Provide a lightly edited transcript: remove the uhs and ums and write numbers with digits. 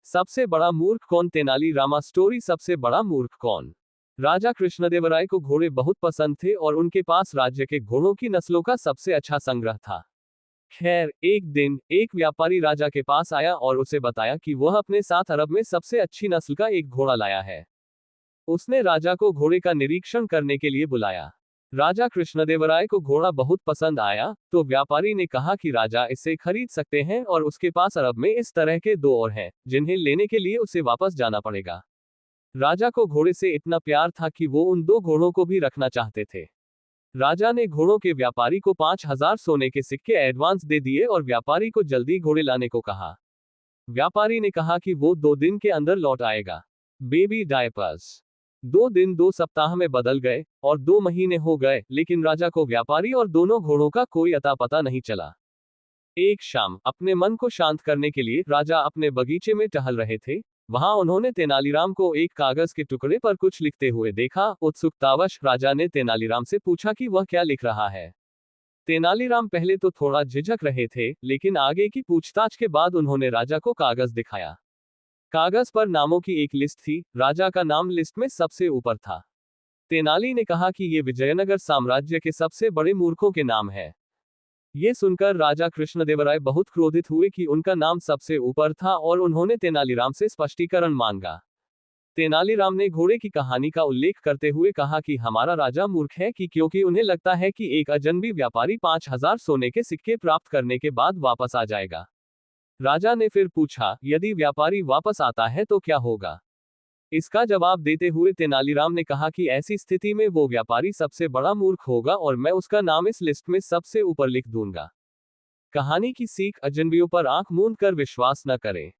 सबसे बड़ा मूर्ख कौन? तेनाली रामा स्टोरी। सबसे बड़ा मूर्ख कौन? राजा कृष्णदेवराय को घोड़े बहुत पसंद थे और उनके पास राज्य के घोड़ों की नस्लों का सबसे अच्छा संग्रह था। खैर, एक दिन एक व्यापारी राजा के पास आया और उसे बताया कि वह अपने साथ अरब में सबसे अच्छी नस्ल का एक घोड़ा लाया है। उसने राजा को घोड़े का निरीक्षण करने के लिए बुलाया। राजा कृष्णदेवराय को घोड़ा बहुत पसंद आया, तो व्यापारी ने कहा कि राजा इसे खरीद सकते हैं और उसके पास अरब में इस तरह के दो और हैं, जिन्हें लेने के लिए उसे वापस जाना पड़ेगा। राजा को घोड़े से इतना प्यार था कि वो उन दो घोड़ों को भी रखना चाहते थे। राजा ने घोड़ों के व्यापारी को 5,000 सोने के सिक्के एडवांस दे दिए और व्यापारी को जल्दी घोड़े लाने को कहा। व्यापारी ने कहा कि वो 2 दिन के अंदर लौट आएगा। Baby diapers. 2 दिन 2 सप्ताह में बदल गए और 2 महीने हो गए, लेकिन राजा को व्यापारी और दोनों घोड़ों का कोई अता पता नहीं चला। एक शाम अपने मन को शांत करने के लिए राजा अपने बगीचे में टहल रहे थे। वहां उन्होंने तेनालीराम को एक कागज के टुकड़े पर कुछ लिखते हुए देखा। उत्सुकतावश राजा ने तेनालीराम से पूछा कि वह क्या लिख रहा है। तेनालीराम पहले तो थोड़ा झिझक रहे थे, लेकिन आगे की पूछताछ के बाद उन्होंने राजा को कागज दिखाया। कागज पर नामों की एक लिस्ट थी। राजा का नाम लिस्ट में सबसे ऊपर था। तेनाली ने कहा कि ये विजयनगर साम्राज्य के सबसे बड़े मूर्खों के नाम है। ये सुनकर राजा कृष्णदेवराय बहुत क्रोधित हुए कि उनका नाम सबसे ऊपर था और उन्होंने तेनालीराम से स्पष्टीकरण मांगा। तेनालीराम ने घोड़े की कहानी का उल्लेख करते हुए कहा कि हमारा राजा मूर्ख है कि क्योंकि उन्हें लगता है कि एक अजनबी व्यापारी 5,000 सोने के सिक्के प्राप्त करने के बाद वापस आ जाएगा। राजा ने फिर पूछा, यदि व्यापारी वापस आता है तो क्या होगा? इसका जवाब देते हुए तेनालीराम ने कहा कि ऐसी स्थिति में वो व्यापारी सबसे बड़ा मूर्ख होगा और मैं उसका नाम इस लिस्ट में सबसे ऊपर लिख दूंगा। कहानी की सीख: अजनबियों पर आंख मूंद कर विश्वास न करें।